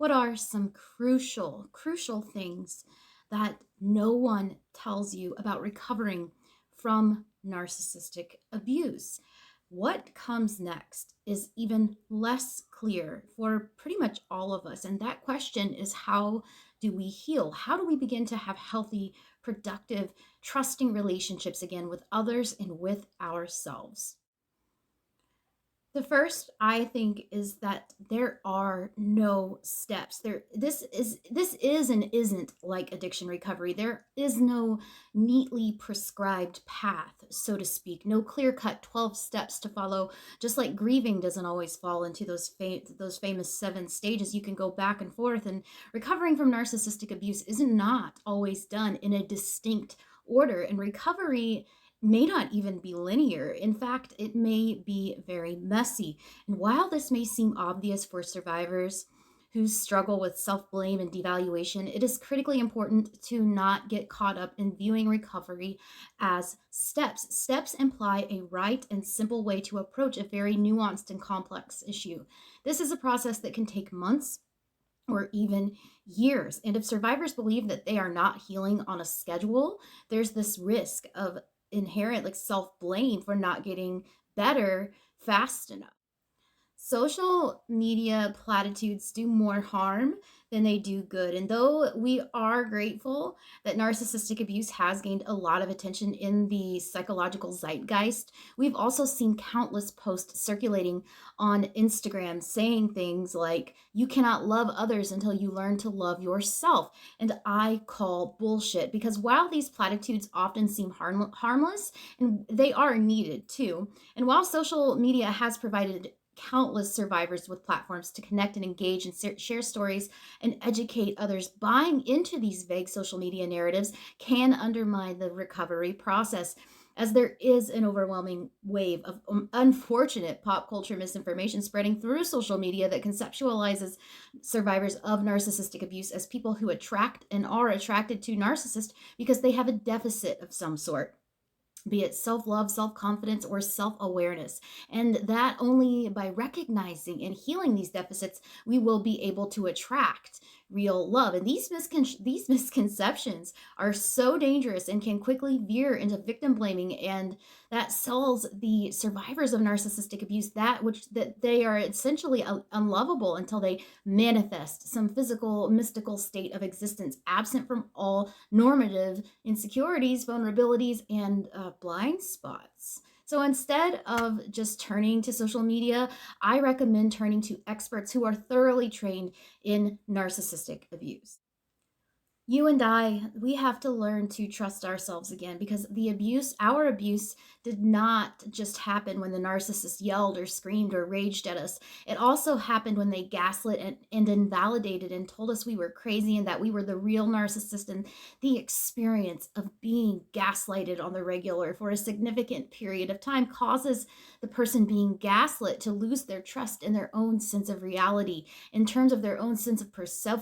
What are some crucial things that no one tells you about recovering from narcissistic abuse? What comes next is even less clear for pretty much all of us. And that question is, how do we heal? How do we begin to have healthy, productive, trusting relationships again with others and with ourselves? The first, I think, is that there are no steps. This is and isn't like addiction recovery. There is no neatly prescribed path, so to speak. No clear-cut 12 steps to follow. Just like grieving doesn't always fall into those famous 7 stages. You can go back and forth, and recovering from narcissistic abuse is not always done in a distinct order. And recovery may not even be linear. In fact, it may be very messy. And while this may seem obvious for survivors who struggle with self blame and devaluation, it is critically important to not get caught up in viewing recovery as steps. Steps imply a right and simple way to approach a very nuanced and complex issue. This is a process that can take months or even years. And if survivors believe that they are not healing on a schedule, there's this risk of inherent like self blame for not getting better fast enough. Social media platitudes do more harm than they do good. And though we are grateful that narcissistic abuse has gained a lot of attention in the psychological zeitgeist, we've also seen countless posts circulating on Instagram saying things like, "You cannot love others until you learn to love yourself." And I call bullshit, because while these platitudes often seem harmless, and they are needed too, and while social media has provided countless survivors with platforms to connect and engage and share stories and educate others, buying into these vague social media narratives can undermine the recovery process, as there is an overwhelming wave of unfortunate pop culture misinformation spreading through social media that conceptualizes survivors of narcissistic abuse as people who attract and are attracted to narcissists because they have a deficit of some sort, be it self love, self confidence, or self awareness. And that only by recognizing and healing these deficits, we will be able to attract real love. And these misconceptions are so dangerous and can quickly veer into victim blaming. And that sells the survivors of narcissistic abuse that they are essentially unlovable until they manifest some physical, mystical state of existence, absent from all normative insecurities, vulnerabilities, and blind spots. So instead of just turning to social media, I recommend turning to experts who are thoroughly trained in narcissistic abuse. You and I, we have to learn to trust ourselves again, because our abuse did not just happen when the narcissist yelled or screamed or raged at us. It also happened when they gaslit and invalidated and told us we were crazy and that we were the real narcissist. And the experience of being gaslighted on the regular for a significant period of time causes the person being gaslit to lose their trust in their own sense of reality, in terms of their own sense of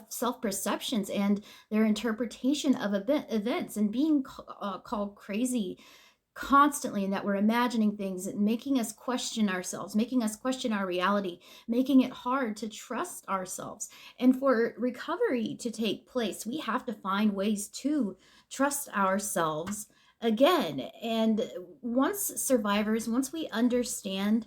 self perceptions and their interpretation of events, and being called crazy constantly, and that we're imagining things, making us question ourselves, making us question our reality, making it hard to trust ourselves. And for recovery to take place, we have to find ways to trust ourselves again. And once we understand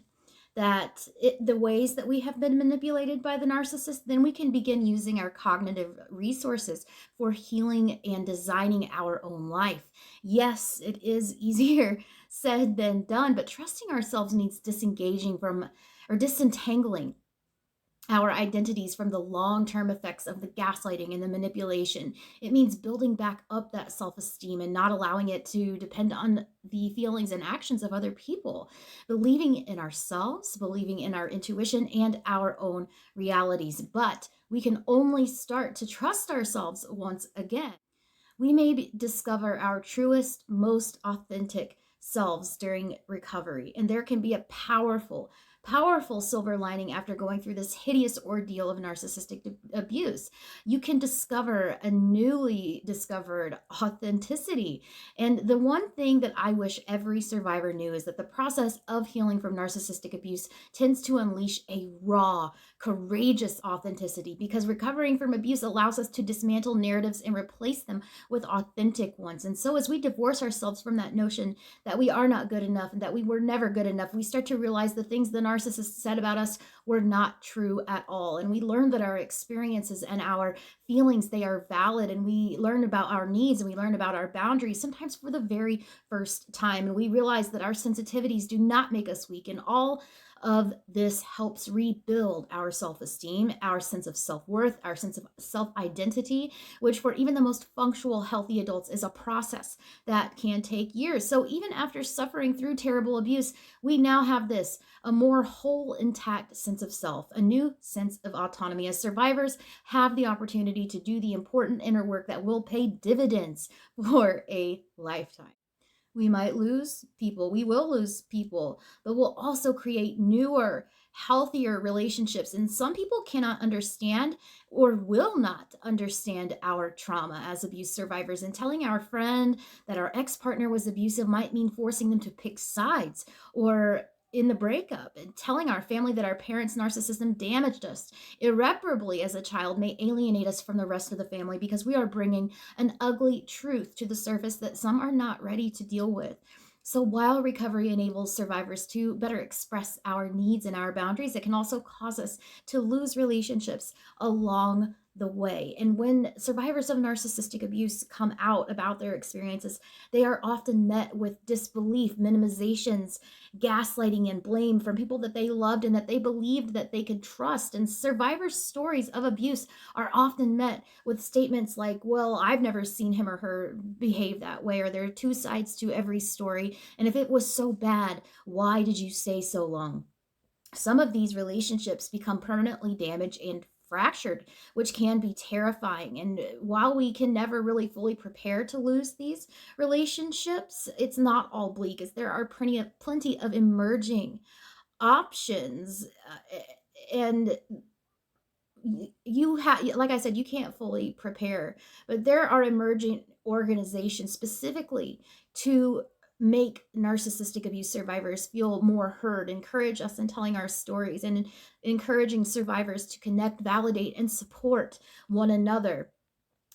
the ways that we have been manipulated by the narcissist, then we can begin using our cognitive resources for healing and designing our own life. Yes, it is easier said than done, but trusting ourselves means disengaging from or disentangling our identities from the long-term effects of the gaslighting and the manipulation. It means building back up that self-esteem and not allowing it to depend on the feelings and actions of other people. Believing in ourselves, believing in our intuition and our own realities. But we can only start to trust ourselves once again. We may discover our truest, most authentic selves during recovery, and there can be a powerful silver lining after going through this hideous ordeal of narcissistic abuse. You can discover a newly discovered authenticity. And the one thing that I wish every survivor knew is that the process of healing from narcissistic abuse tends to unleash a raw, courageous authenticity, because recovering from abuse allows us to dismantle narratives and replace them with authentic ones. And so, as we divorce ourselves from that notion that we are not good enough and that we were never good enough, we start to realize the things the narcissist said about us were not true at all. And we learn that our experiences and our feelings, they are valid. And we learn about our needs and we learn about our boundaries, sometimes for the very first time. And we realize that our sensitivities do not make us weak. And all of this helps rebuild our self esteem, our sense of self worth, our sense of self identity, which for even the most functional, healthy adults is a process that can take years. So even after suffering through terrible abuse, we now have this a more whole, intact sense of self, a new sense of autonomy. As survivors have the opportunity to do the important inner work that will pay dividends for a lifetime. We might lose people, we will lose people, but we'll also create newer, healthier relationships. And some people cannot understand or will not understand our trauma as abuse survivors. And telling our friend that our ex partner was abusive might mean forcing them to pick sides, or in the breakup, and telling our family that our parents' narcissism damaged us irreparably as a child may alienate us from the rest of the family, because we are bringing an ugly truth to the surface that some are not ready to deal with. So while recovery enables survivors to better express our needs and our boundaries, it can also cause us to lose relationships along the way. And when survivors of narcissistic abuse come out about their experiences, they are often met with disbelief, minimizations, gaslighting, and blame from people that they loved and that they believed that they could trust. And survivors' stories of abuse are often met with statements like, well, I've never seen him or her behave that way, or there are two sides to every story. And if it was so bad, why did you stay so long? Some of these relationships become permanently damaged and fractured, which can be terrifying. And while we can never really fully prepare to lose these relationships, it's not all bleak, as there are plenty of emerging options. And you have, like I said, you can't fully prepare, but there are emerging organizations specifically to make narcissistic abuse survivors feel more heard, encourage us in telling our stories, and encouraging survivors to connect, validate, and support one another.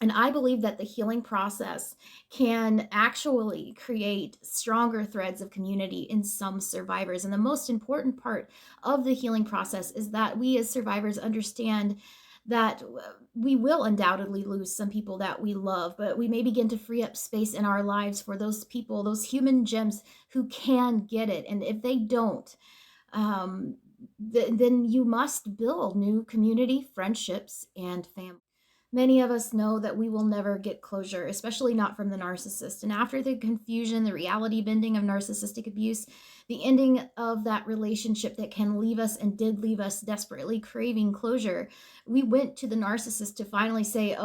And I believe that the healing process can actually create stronger threads of community in some survivors. And the most important part of the healing process is that we as survivors understand that we will undoubtedly lose some people that we love, but we may begin to free up space in our lives for those people, those human gems who can get it. And if they don't, um, then you must build new community, friendships, and family. Many of us know that we will never get closure, especially not from the narcissist. And after the confusion, the reality bending of narcissistic abuse, the ending of that relationship that can leave us and did leave us desperately craving closure, we went to the narcissist to finally say,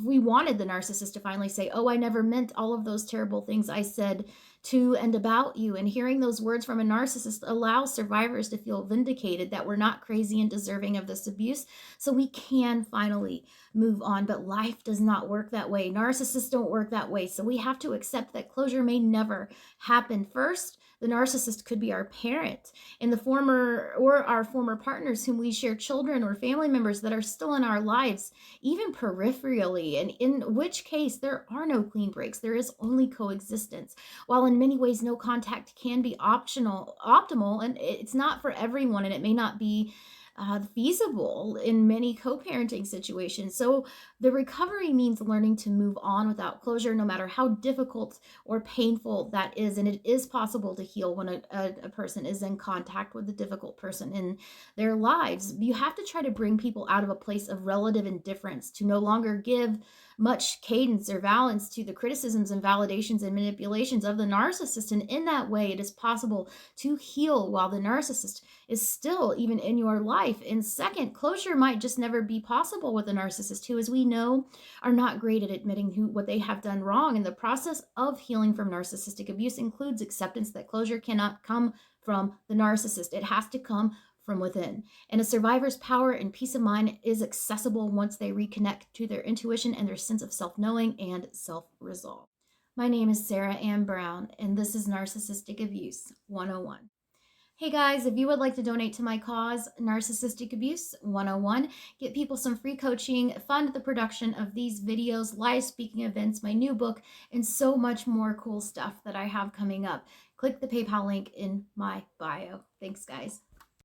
we wanted the narcissist to finally say, oh, I never meant all of those terrible things I said to and about you. And hearing those words from a narcissist allows survivors to feel vindicated that we're not crazy and deserving of this abuse. So we can finally move on. But life does not work that way. Narcissists don't work that way. So we have to accept that closure may never happen. First, the narcissist could be our parent and our former partners whom we share children or family members that are still in our lives, even peripherally, and in which case there are no clean breaks. There is only coexistence. While in many ways no contact can be optimal, and it's not for everyone, and it may not be feasible in many co-parenting situations. So the recovery means learning to move on without closure, no matter how difficult or painful that is. And it is possible to heal when a person is in contact with a difficult person in their lives. You have to try to bring people out of a place of relative indifference, to no longer give much cadence or valence to the criticisms and validations and manipulations of the narcissist. And in that way, it is possible to heal while the narcissist is still even in your life. And second, closure might just never be possible with a narcissist who, as we know, are not great at admitting what they have done wrong. And the process of healing from narcissistic abuse includes acceptance that closure cannot come from the narcissist. It has to come from within. And a survivor's power and peace of mind is accessible once they reconnect to their intuition and their sense of self-knowing and self-resolve. My name is Sara Ann Brown, and this is Narcissistic Abuse 101. Hey guys, if you would like to donate to my cause, Narcissistic Abuse 101, get people some free coaching, fund the production of these videos, live speaking events, my new book, and so much more cool stuff that I have coming up, click the PayPal link in my bio. Thanks, guys.